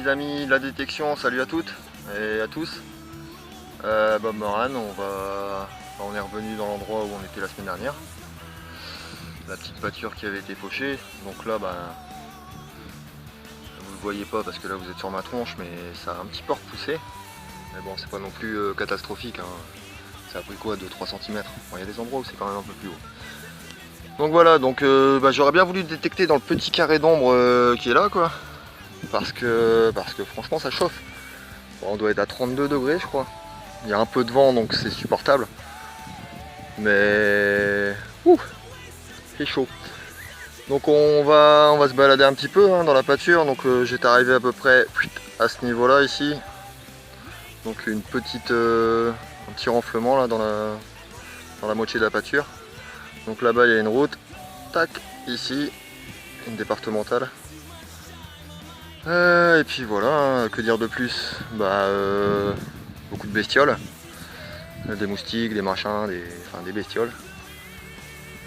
petits amis de la détection, salut à toutes et à tous. Bob Moran, on est revenu dans l'endroit où on était la semaine dernière. La petite pâture qui avait été fauchée. Donc là, vous le voyez pas parce que là vous êtes sur ma tronche, mais ça a un petit peu repoussé. Mais bon, c'est pas non plus catastrophique, hein. Ça a pris quoi, 2-3 cm. Bon, il y a des endroits où c'est quand même un peu plus haut. Donc voilà, j'aurais bien voulu détecter dans le petit carré d'ombre qui est là, quoi. Parce que franchement ça chauffe. Bon, on doit être à 32 degrés je crois. Il y a un peu de vent donc c'est supportable. Mais c'est chaud. Donc on va se balader un petit peu hein, dans la pâture. Donc j'étais arrivé à peu près à ce niveau là ici. Donc un petit renflement là dans la moitié de la pâture. Donc là-bas il y a une route. Tac, ici, une départementale. Et puis voilà, hein, que dire de plus? Beaucoup de bestioles. Des moustiques, des machins, des bestioles.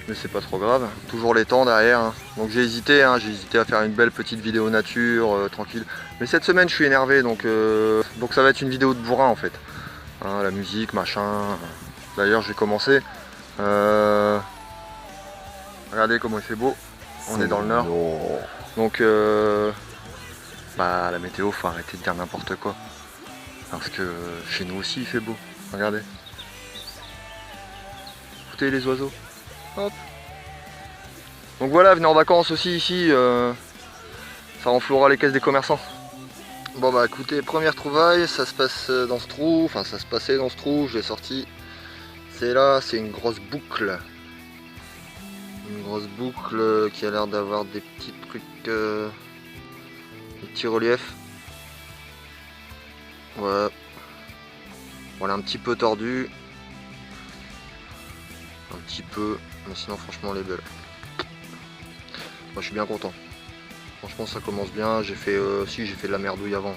Mais c'est pas trop grave. Toujours les temps derrière. Hein. Donc j'ai hésité à faire une belle petite vidéo nature, tranquille. Mais cette semaine je suis énervé, donc ça va être une vidéo de bourrin en fait. Hein, la musique, machin. D'ailleurs j'ai commencé. Regardez comment il fait beau. On est dans le nord. Donc la météo, faut arrêter de dire n'importe quoi. Parce que chez nous aussi il fait beau. Regardez. Écoutez les oiseaux. Hop. Donc voilà, venez en vacances aussi ici. Ça renflouera les caisses des commerçants. Bon bah écoutez, première trouvaille, ça se passe dans ce trou. Enfin ça se passait dans ce trou, je l'ai sorti. C'est là, c'est une grosse boucle. Une grosse boucle qui a l'air d'avoir des petits trucs. Des petits reliefs. Ouais. Voilà, un petit peu tordu. Un petit peu. Mais sinon franchement elle est belle. Moi je suis bien content. Franchement ça commence bien. J'ai fait de la merdouille avant.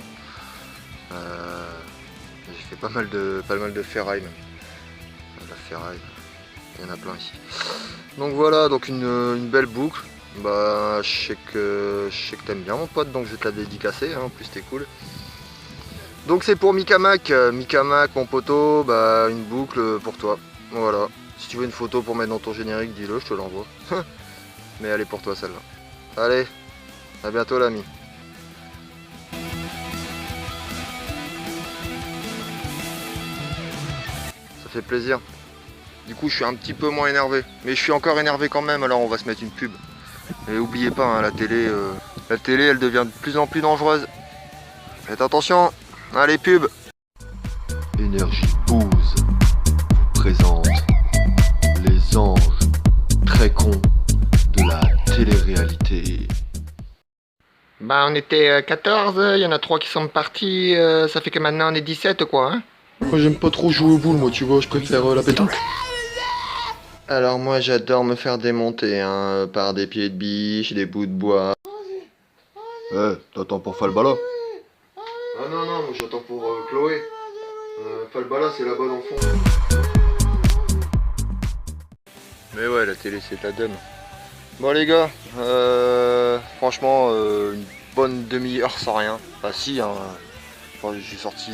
J'ai fait pas mal de ferraille même. La ferraille. Il y en a plein ici. Donc voilà, donc une belle boucle. Bah je sais que t'aimes bien mon pote, donc je vais te la dédicacer, hein, en plus t'es cool. Donc c'est pour Micamac, mon poteau, une boucle pour toi. Voilà. Si tu veux une photo pour mettre dans ton générique, dis-le, je te l'envoie. Mais elle est pour toi celle-là. Allez, à bientôt l'ami. Ça fait plaisir. Du coup je suis un petit peu moins énervé. Mais je suis encore énervé quand même, alors on va se mettre une pub. Et n'oubliez pas, hein, la télé elle devient de plus en plus dangereuse. Faites attention. Allez pub. Énergie Booze présente les anges très cons de la télé-réalité. On était 14, il y en a 3 qui sont partis, ça fait que maintenant on est 17 quoi. Hein. Moi j'aime pas trop jouer aux boules, moi tu vois, je préfère la pétanque. Alors moi j'adore me faire démonter hein, par des pieds de biche, des bouts de bois. T'attends pour Falbala? Ah non, moi j'attends pour Chloé. Falbala c'est là-bas dans le fond. Mais ouais, la télé c'est de la dème. Bon les gars, franchement une bonne demi-heure sans rien. Enfin si, hein. Enfin, j'ai sorti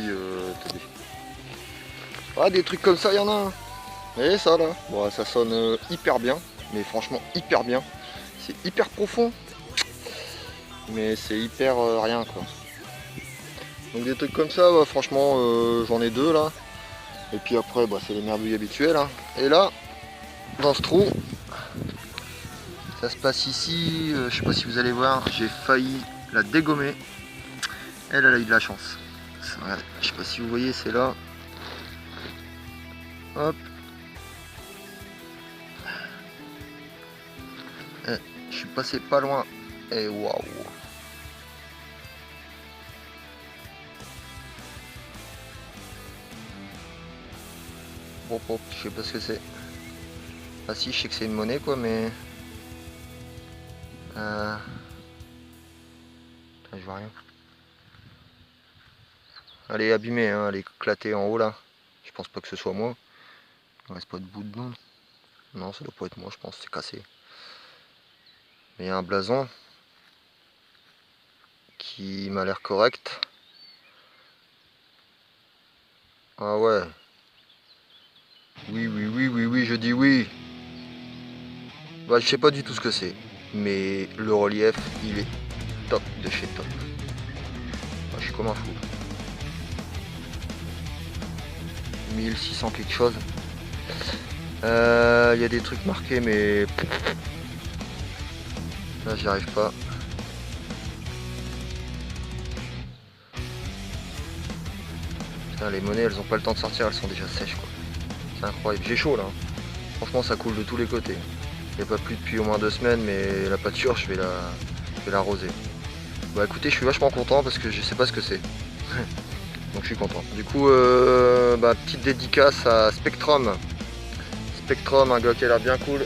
des trucs comme ça, il y en a un. Et ça là, bon, ça sonne hyper bien, mais franchement hyper bien. C'est hyper profond, mais c'est hyper rien quoi. Donc des trucs comme ça, franchement j'en ai 2 là. Et puis après c'est les merdouilles habituelles. Hein. Et là, dans ce trou, ça se passe ici, je sais pas si vous allez voir, j'ai failli la dégommer. Elle a eu de la chance. Regardez, je sais pas si vous voyez, c'est là. Hop. Je suis passé pas loin. Et waouh. Hop, je sais pas ce que c'est. Ah si, je sais que c'est une monnaie quoi, mais... Putain, je vois rien. Elle est abîmée, hein, elle est éclatée en haut là. Je pense pas que ce soit moi. Il reste pas de bout dedans. Non, ça doit pas être moi, je pense, c'est cassé. Mais il y a un blason qui m'a l'air correct. Ah ouais. Oui, je dis oui. Bah, je sais pas du tout ce que c'est, mais le relief, il est top de chez top. Bah, je suis comme un fou. 1600 quelque chose. Il y a des trucs marqués, mais là, j'y arrive pas. Putain, les monnaies, elles ont pas le temps de sortir, elles sont déjà sèches, quoi. C'est incroyable. J'ai chaud là. Franchement, ça coule de tous les côtés. Il n'y a pas plu depuis au moins 2 semaines, mais la pâture, je vais l'arroser. Bah écoutez, je suis vachement content parce que je sais pas ce que c'est. Donc je suis content. Du coup, petite dédicace à Spectrum. Spectrum, un gars qui a l'air bien cool.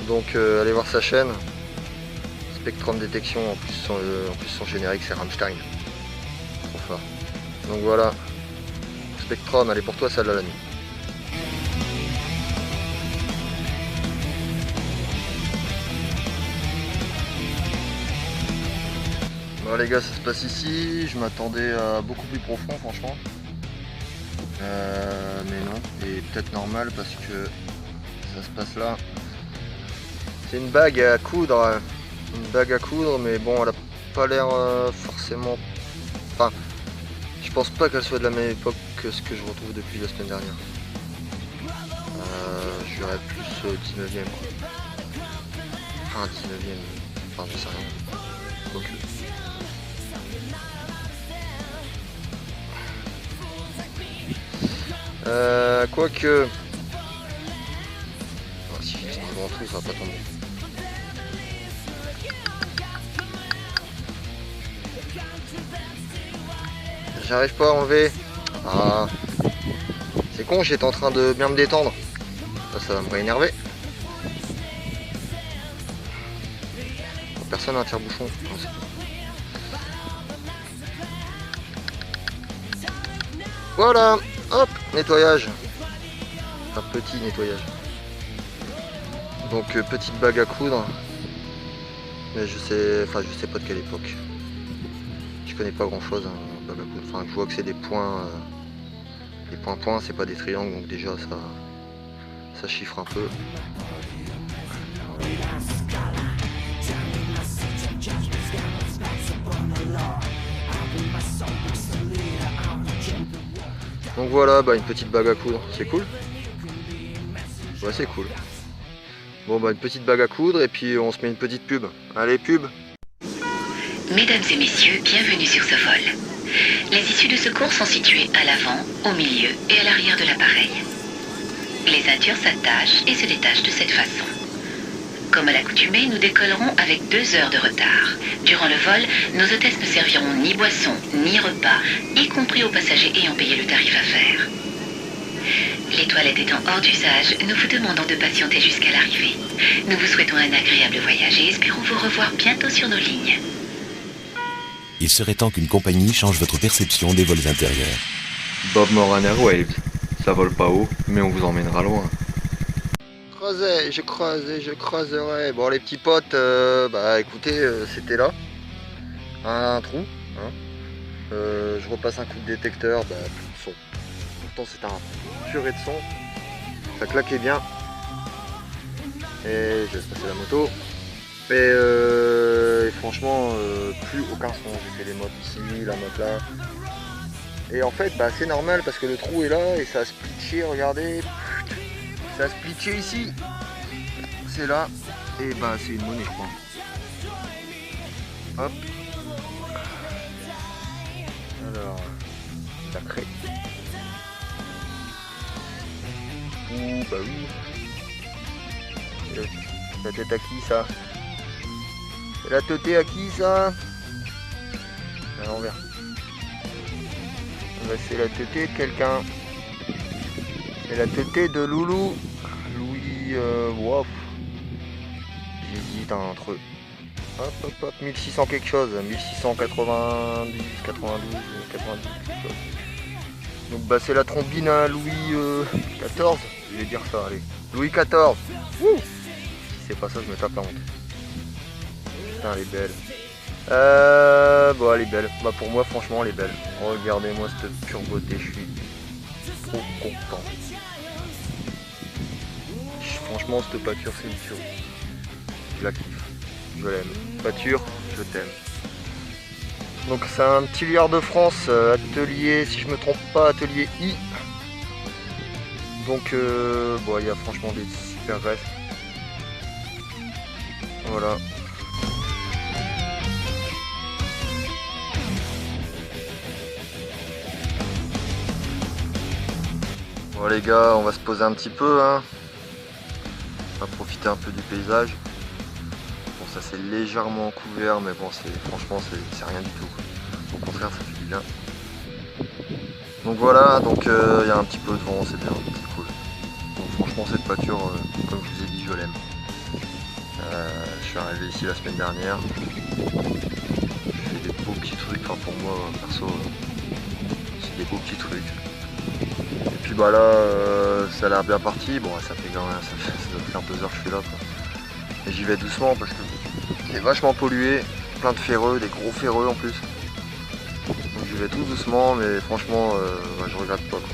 Donc allez voir sa chaîne. Spectrum Détection, en plus son générique c'est Rammstein. Trop fort. Donc voilà. Spectrum, allez pour toi, celle-là la nuit. Bon les gars, ça se passe ici, je m'attendais à beaucoup plus profond franchement. Mais non, et peut-être normal parce que ça se passe là. C'est une bague à coudre, mais bon, elle a pas l'air forcément... Enfin, je pense pas qu'elle soit de la même époque que ce que je retrouve depuis la semaine dernière. Je dirais plus 19e quoi. Enfin 19e, enfin je sais rien. Donc, quoique... Ah, si je fixe dans le trou, ça va pas tomber. J'arrive pas à enlever. Ah, c'est con, j'étais en train de bien me détendre. Ça va me réénerver. Personne n'a un tire-bouchon. Voilà, hop, nettoyage. Un petit nettoyage. Donc petite bague à coudre. Mais je sais pas de quelle époque. Je connais pas grand chose, hein, bague à coudre. Enfin, je vois que c'est des points. Des points, c'est pas des triangles, donc déjà ça chiffre un peu. Donc voilà, une petite bague à coudre, c'est cool. Ouais, c'est cool. Bon, une petite bague à coudre et puis on se met une petite pub. Allez, pub. Mesdames et messieurs, bienvenue sur ce vol. Les issues de secours sont situées à l'avant, au milieu et à l'arrière de l'appareil. Les ceintures s'attachent et se détachent de cette façon. Comme à l'accoutumée, nous décollerons avec 2 heures de retard. Durant le vol, nos hôtesses ne serviront ni boisson, ni repas, y compris aux passagers ayant payé le tarif à faire. Les toilettes étant hors d'usage, nous vous demandons de patienter jusqu'à l'arrivée. Nous vous souhaitons un agréable voyage et espérons vous revoir bientôt sur nos lignes. Il serait temps qu'une compagnie change votre perception des vols intérieurs. Bob Moran Airwaves, ça vole pas haut, mais on vous emmènera loin. Je creuserai. Bon les petits potes, écoutez, c'était là. Un trou. Hein. Je repasse un coup de détecteur, plus de son. Pourtant c'est un purée de son. Ça claquait bien. Et je laisse passer la moto. Et franchement, plus aucun son. J'ai fait les modes ici, la mode là. Et en fait, c'est normal parce que le trou est là et ça a splitché, regardez. Ça a splitché ici. C'est là. Et c'est une monnaie, je crois. Hop. Alors, sacré. Ouh, oui. La tête à qui ça? C'est la teuté à qui ça? À l'envers. C'est la teuté de quelqu'un. C'est la teuté de Loulou. Louis, wow. J'hésite entre eux. Hop, 1600 quelque chose. 1690, 92, 90 quelque chose. Donc c'est la trombine à Louis XIV. Je vais dire ça, allez. Louis XIV. Wouh. Si c'est pas ça, je me tape la honte. Putain, elle est belle. Bon, elle est belle. Bah, pour moi, franchement, elle est belle. Regardez-moi cette pure beauté, je suis trop content. Franchement, cette pâture, c'est une tuerie. Je la kiffe. Je l'aime. Pâture, je t'aime. Donc, c'est un petit liard de France, atelier, si je me trompe pas, atelier I. Donc, bon, il y a franchement des super greffes. Voilà. Bon les gars, on va se poser un petit peu, hein. On va profiter un peu du paysage. Bon, ça c'est légèrement couvert, mais bon, franchement c'est rien du tout. Au contraire, ça fait du bien. Donc voilà, donc il y a un petit peu de vent, c'est bien, c'est cool. Donc franchement cette pâture, comme je vous ai dit, je l'aime. Je suis arrivé ici la semaine dernière. Je fais des beaux petits trucs, enfin pour moi perso, c'est des beaux petits trucs. Et puis bah là, ça a l'air bien parti. Bon, ça fait quand même, ça doit faire 2 heures que je suis là, quoi. Et j'y vais doucement parce que c'est vachement pollué, plein de ferreux, des gros ferreux en plus. Donc j'y vais tout doucement, mais franchement, ouais, je regrette pas, quoi.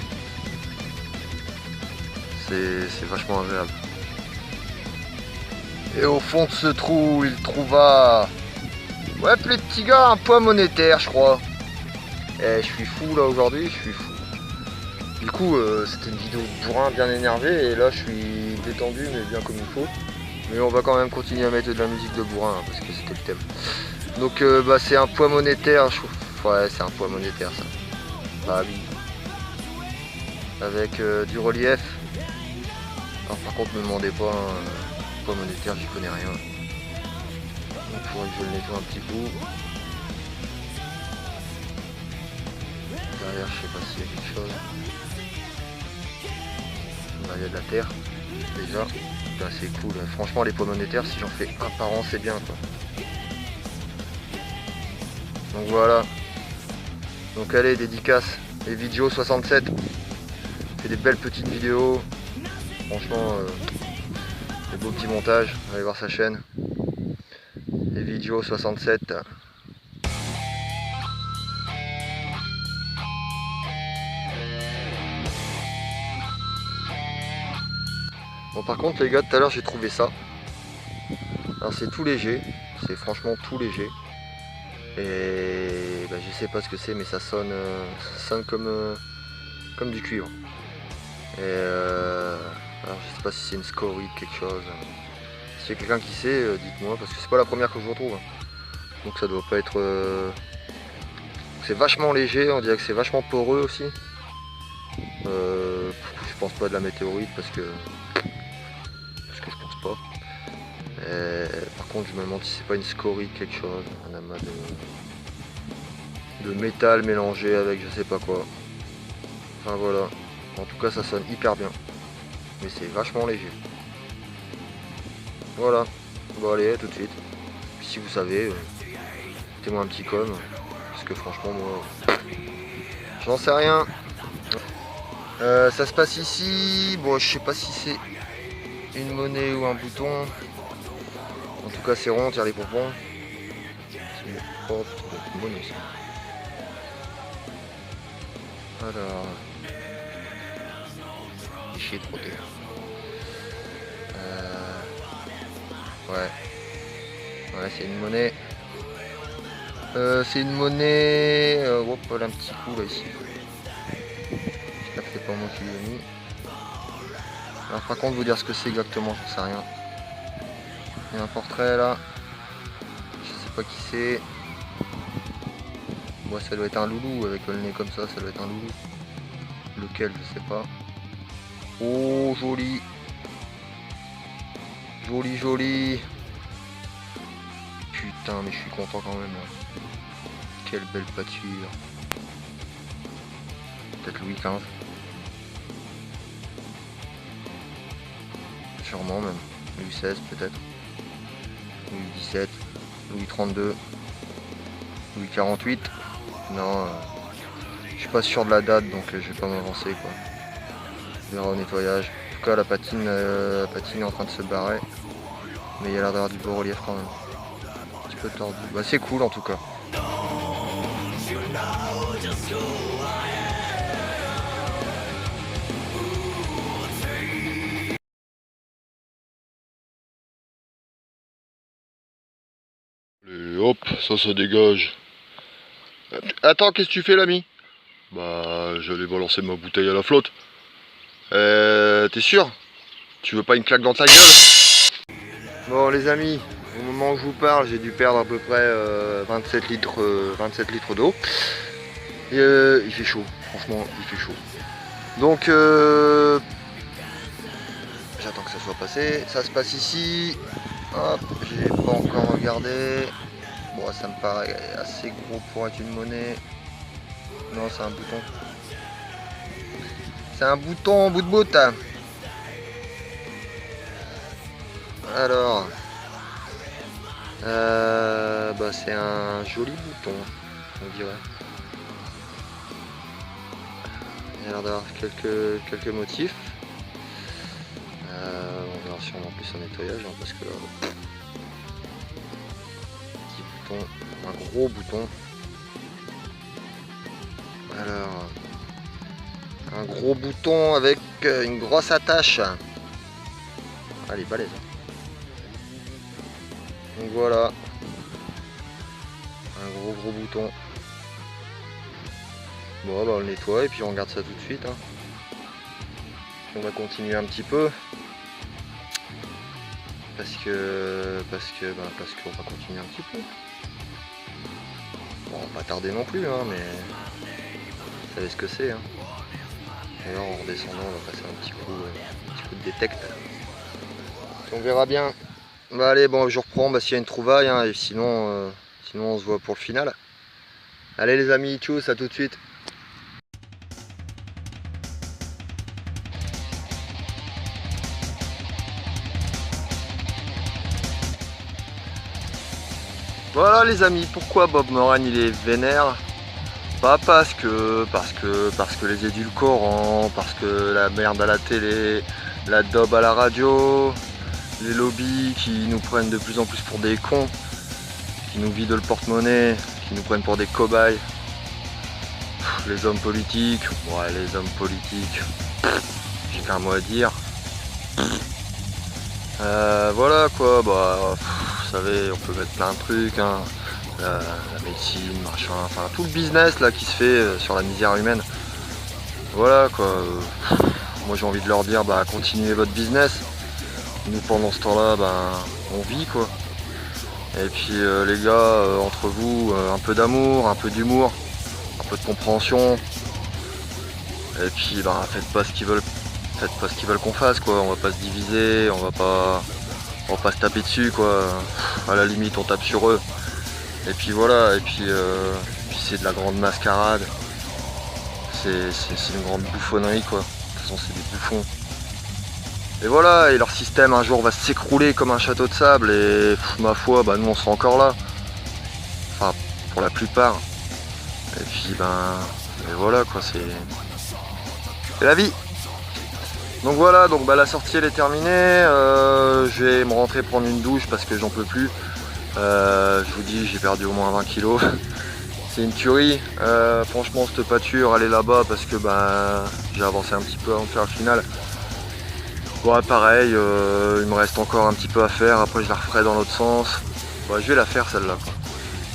C'est vachement agréable. Et au fond de ce trou, il trouva, ouais, les petits gars, un poids monétaire, je crois. Et je suis fou là aujourd'hui, je suis fou. Du coup, c'était une vidéo de bourrin bien énervé, et là je suis détendu, mais bien comme il faut. Mais on va quand même continuer à mettre de la musique de bourrin, hein, parce que c'était le thème. Donc bah, c'est un poids monétaire, je trouve. Ouais, c'est un poids monétaire ça. Bah oui. Avec du relief. Alors par contre, ne me demandez pas, un poids monétaire, j'y connais rien. Donc il faudrait que je le nettoie un petit coup. Derrière, je sais pas s'il y a quelque chose. Là, il y a de la terre, déjà. Ben, c'est cool. Franchement, les poids monétaires, si j'en fais un par an, c'est bien, quoi. Donc voilà. Donc allez, dédicace. Les vidéos 67. Fait des belles petites vidéos. Franchement, des beaux petits montages. Allez voir sa chaîne. Les vidéos 67. Bon, par contre les gars, tout à l'heure j'ai trouvé ça. Alors c'est tout léger, c'est franchement tout léger. Et bah, je sais pas ce que c'est, mais ça sonne comme du cuivre. Et alors je sais pas si c'est une scorie, quelque chose. Si y a quelqu'un qui sait, dites-moi, parce que c'est pas la première que je retrouve. Donc ça doit pas être... C'est vachement léger, on dirait que c'est vachement poreux aussi. Je pense pas de la météorite parce que je pense pas. Par contre je me demande si c'est pas une scorie, quelque chose, un amas de métal mélangé avec je sais pas quoi. Enfin voilà, en tout cas ça sonne hyper bien, mais c'est vachement léger. Voilà, bon allez, à tout de suite. Puis si vous savez, mettez-moi un petit com, parce que franchement moi j'en sais rien. Ça se passe ici, bon je sais pas si c'est une monnaie ou un bouton. En tout cas c'est rond, tire les pompons. Oh putain, c'est une monnaie ça. Alors. Chier trop terre. Ouais. Ouais, c'est une monnaie. C'est une monnaie. Hop, voilà un petit coup là ici. J'espère que c'est pas moi qui l'ai mis. Alors par contre vous dire ce que c'est exactement, j'en sais rien. Il y a un portrait là. Je sais pas qui c'est. Bon, ça doit être un loulou avec le nez comme ça doit être un loulou. Lequel, je sais pas. Oh joli. Joli joli. Putain mais je suis content quand même. Quelle belle pâture. Peut-être Louis XV. Sûrement même. Louis XVI peut-être. Louis XVII. Louis XXXII. Louis 48. Non. Je suis pas sûr de la date donc je vais pas m'avancer quoi. On verra au nettoyage. En tout cas la patine est en train de se barrer. Mais il y a l'air d'avoir du beau relief quand même. Un petit peu tordu. Bah c'est cool en tout cas. Et hop, ça dégage. Attends, qu'est-ce que tu fais l'ami? Bah, j'allais balancer ma bouteille à la flotte. T'es sûr? Tu veux pas une claque dans ta gueule? Bon les amis, au moment où je vous parle, j'ai dû perdre à peu près 27 litres d'eau. Et il fait chaud, franchement il fait chaud. Donc j'attends que ça soit passé. Ça se passe ici. Hop, j'ai pas encore regardé. Bon, ça me paraît assez gros pour être une monnaie. Non, c'est un bouton. C'est un bouton, bout de bout. Alors, bah c'est un joli bouton, on dirait. Il y a l'air d'avoir quelques motifs. On verra sûrement plus en nettoyage, hein, parce que là, petit bouton, un gros bouton. Alors, un gros bouton avec une grosse attache. Ah, elle est balèze. Donc voilà, un gros bouton. Bon, bah on le nettoie et puis on regarde ça tout de suite. Hein. On va continuer un petit peu. Parce qu'on va continuer un petit peu. Bon, on va pas tarder non plus, hein, mais vous savez ce que c'est. Hein. D'ailleurs, en redescendant, on va passer un petit coup de détect. On verra bien. Bah allez, bon, je reprends s'il y a une trouvaille, hein, et sinon on se voit pour le final. Allez les amis, tchuss, à tout de suite. Voilà les amis, pourquoi Bob Moran il est vénère? Pas parce que les édulcorants, parce que la merde à la télé, la daube à la radio, les lobbies qui nous prennent de plus en plus pour des cons, qui nous vident le porte-monnaie, qui nous prennent pour des cobayes. Les hommes politiques, ouais les hommes politiques, j'ai qu'un mot à dire. Voilà quoi, bah vous savez, on peut mettre plein de trucs, hein. La médecine, machin, enfin tout le business là qui se fait sur la misère humaine. Voilà quoi. Moi j'ai envie de leur dire, bah continuez votre business. Nous pendant ce temps-là, on vit quoi. Et puis les gars, entre vous, un peu d'amour, un peu d'humour, un peu de compréhension. Et puis faites pas ce qu'ils veulent qu'on fasse quoi. On va pas se diviser, on va pas se taper dessus quoi. À la limite on tape sur eux. Et puis voilà, et puis c'est de la grande mascarade. C'est une grande bouffonnerie quoi. De toute façon c'est des bouffons. Et voilà, et leur système un jour va s'écrouler comme un château de sable et ma foi, nous on sera encore là. Enfin, pour la plupart. Et puis et voilà quoi, c'est la vie. Donc voilà, donc la sortie elle est terminée. Je vais me rentrer prendre une douche parce que j'en peux plus. Je vous dis, j'ai perdu au moins 20 kilos. C'est une tuerie. Franchement, cette pâture, elle est là-bas parce que j'ai avancé un petit peu avant de faire le final. Ouais, pareil, il me reste encore un petit peu à faire. Après, je la referai dans l'autre sens. Je vais la faire celle-là.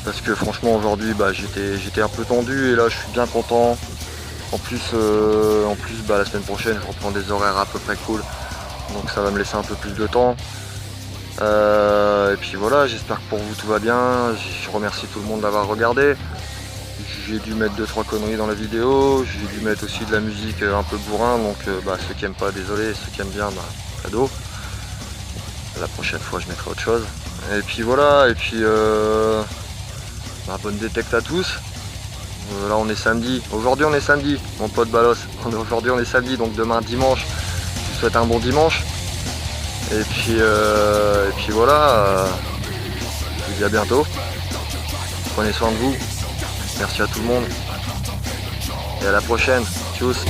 Parce que franchement, aujourd'hui, j'étais un peu tendu et là, je suis bien content. En plus, la semaine prochaine, je reprends des horaires à peu près cool. Donc ça va me laisser un peu plus de temps. Et puis voilà, j'espère que pour vous tout va bien. Je remercie tout le monde d'avoir regardé. J'ai dû mettre 2-3 conneries dans la vidéo. J'ai dû mettre aussi de la musique un peu bourrin. Donc ceux qui aiment pas, désolé. Ceux qui aiment bien, cadeau. La prochaine fois, je mettrai autre chose. Et puis voilà, et puis bonne détecte à tous. Là on est samedi. Aujourd'hui on est samedi, mon pote Balos. Aujourd'hui on est samedi, donc demain dimanche. Je vous souhaite un bon dimanche. Et puis voilà, je vous dis à bientôt. Prenez soin de vous. Merci à tout le monde. Et à la prochaine. Tchuss.